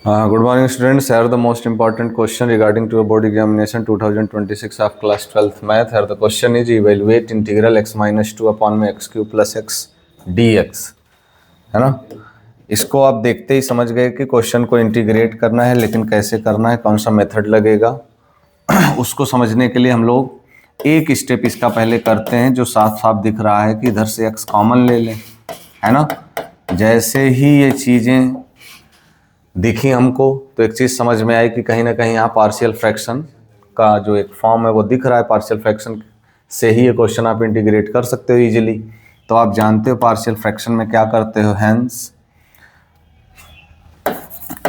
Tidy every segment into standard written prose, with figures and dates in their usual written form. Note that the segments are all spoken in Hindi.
Good morning, students. Here are the most important question regarding to a board examination 2026 of class 12th math. Here the question is evaluate integral x minus 2 upon में x cube plus x dx, है ना। इसको आप देखते ही समझ गए कि क्वेश्चन को इंटीग्रेट करना है, लेकिन कैसे करना है, कौन सा मेथड लगेगा उसको समझने के लिए हम लोग एक स्टेप इसका पहले करते हैं, जो साफ साफ दिख रहा है कि इधर से x कॉमन ले लें, है ना। जैसे ही ये चीज़ें दिखी हमको तो एक चीज़ समझ में आई कि कहीं ना कहीं यहाँ पार्शियल फ्रैक्शन का जो एक फॉर्म है वो दिख रहा है। पार्शियल फ्रैक्शन से ही ये क्वेश्चन आप इंटीग्रेट कर सकते हो इजीली। तो आप जानते हो पार्शियल फ्रैक्शन में क्या करते हो, हैंस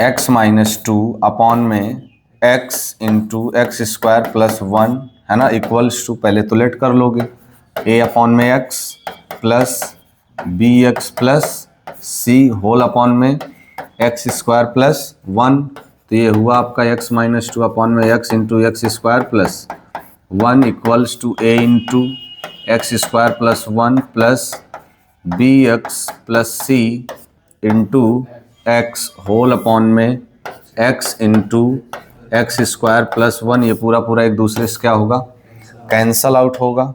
x माइनस 2 अपॉन में x into x square plus 1, है ना, इक्वल्स टू, पहले तो लेट कर लोगे, a अपॉन में x plus B x plus C whole upon में एक्स स्क्वायर प्लस 1। तो ये हुआ आपका x माइनस 2 अपॉन में x into x square plus 1 equals to a into x square plus 1 plus B x plus C into X whole upon में x into x square plus 1। ये पूरा पूरा एक दूसरे से क्या होगा, कैंसल आउट होगा।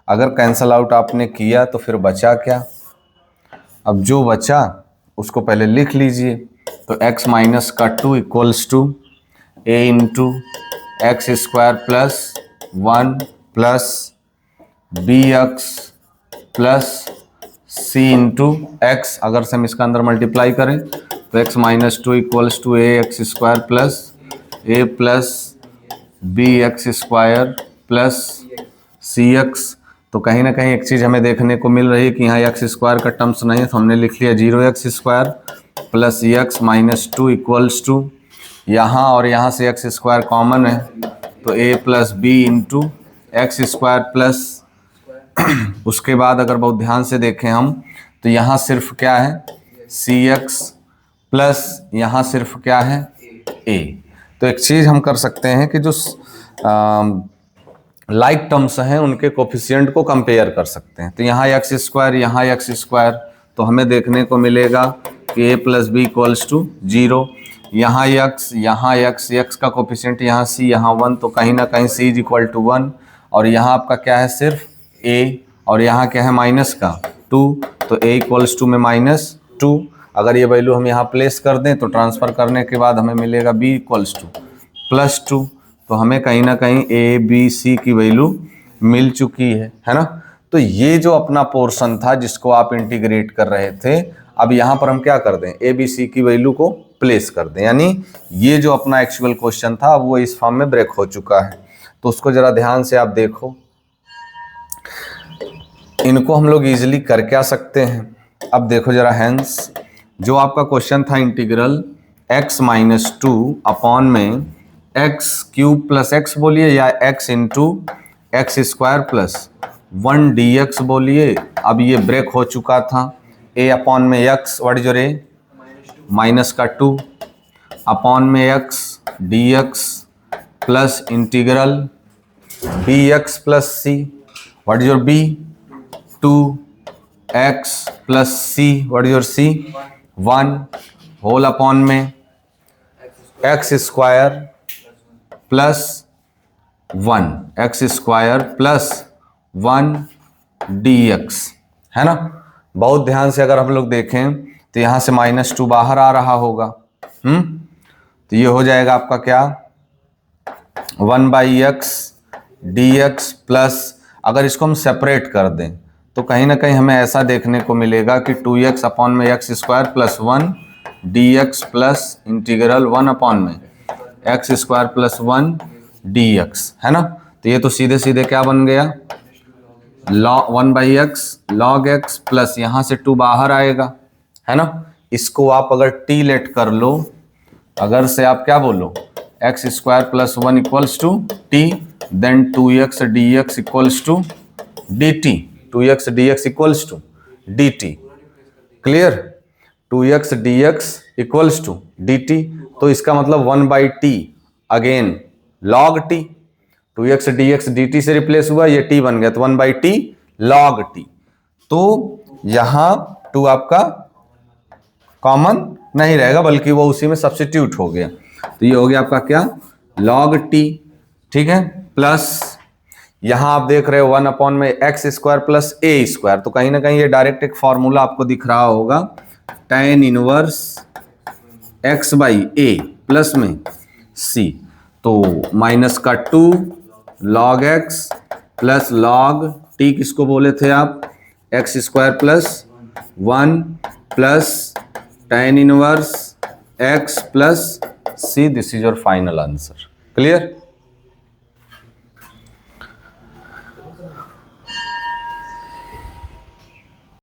अगर कैंसल आउट आपने किया तो फिर बचा क्या, अब जो बचा उसको पहले लिख लीजिए। तो x माइनस का 2 equals to a into x square plus 1 plus B x plus C into x. अगर से हम इसका अंदर मल्टीप्लाई करें तो x minus 2 equals to a x square plus a plus B x square plus c x. तो कहीं ना कहीं एक चीज़ हमें देखने को मिल रही है कि यहाँ एक्स स्क्वायर का टर्म्स नहीं है, तो हमने लिख लिया 0x square plus x minus 2 equals to, यहाँ और यहाँ से एक्स स्क्वायर कॉमन है तो a plus b into x square plus उसके बाद अगर बहुत ध्यान से देखें हम तो यहाँ सिर्फ क्या है सी एक्स प्लस यहाँ सिर्फ क्या है a। तो एक चीज़ हम कर सकते हैं कि जो लाइक टर्म्स हैं उनके कोफिशिएंट को कंपेयर कर सकते हैं। तो यहाँ एक्स स्क्वायर, यहाँ एक्स स्क्वायर, तो हमें देखने को मिलेगा कि a plus b equals to 0। यहाँ एक्स का कोफिशिएंट यहाँ c, यहाँ 1, तो कहीं ना कहीं c इज इक्वल टू 1। और यहाँ आपका क्या है सिर्फ a, और यहाँ क्या है माइनस का 2, तो a इक्वल्स टू में माइनस 2। अगर ये वैल्यू हम यहाँ प्लेस कर दें तो ट्रांसफ़र करने के बाद हमें मिलेगा b इक्वल्स टू प्लस 2। तो हमें कहीं ना कहीं ए बी सी की वैल्यू मिल चुकी है ना। तो ये जो अपना पोर्शन था जिसको आप इंटीग्रेट कर रहे थे, अब यहाँ पर हम क्या कर दें, ए बी सी की वैल्यू को प्लेस कर दें, यानी ये जो अपना एक्चुअल क्वेश्चन था वो इस फॉर्म में ब्रेक हो चुका है। तो उसको जरा ध्यान से आप देखो, इनको हम लोग इजिली कर क्या सकते हैं। अब देखो जरा, हैंस जो आपका क्वेश्चन था इंटीग्रल x माइनस 2 अपॉन में एक्स क्यूब प्लस एक्स बोलिए, या x into x square plus 1 dx बोलिए। अब ये ब्रेक हो चुका था, a अपॉन में x, what is your a, minus का 2 अपॉन में x dx plus integral bx plus c, what is your b, 2x plus c, what is your c, 1 whole upon में X square plus 1, X square plus 1 dx, है ना। बहुत ध्यान से अगर हम लोग देखें तो यहाँ से माइनस 2 बाहर आ रहा होगा, तो ये हो जाएगा आपका क्या 1 by x D x plus, अगर इसको हम सेपरेट कर दें तो कहीं ना कहीं हमें ऐसा देखने को मिलेगा कि 2x अपॉन में X square plus 1 dx plus integral 1 upon में एक्स स्क्वायर प्लस 1 dx, है ना। तो ये तो सीधे सीधे क्या बन गया, log 1 by x log x plus यहाँ से 2 बाहर आएगा, है ना। इसको आप अगर t लेट कर लो, अगर से आप क्या बोलो x square plus 1 equals to t, then 2x dx equals to dt, 2x dx equals to dt, clear, 2x dx equals to dt। तो इसका मतलब 1 by t again log t, 2x dx dt से रिप्लेस हुआ, ये t बन गया, तो 1 बाई टी लॉग टी। तो यहाँ 2 आपका कॉमन नहीं रहेगा, बल्कि वो उसी में सब्स्टिट्यूट हो गया। तो ये हो गया आपका क्या, log t, ठीक है, प्लस यहां आप देख रहे हो 1 अपॉन में एक्स स्क्वायर प्लस ए स्क्वायर, तो कहीं ना कहीं ये डायरेक्ट एक फॉर्मूला आपको दिख रहा होगा, tan inverse x by A plus में c, तो माइनस का 2 log x plus log t किसको बोले थे आप, x square plus 1 plus tan inverse x plus c, this is your final answer. Clear.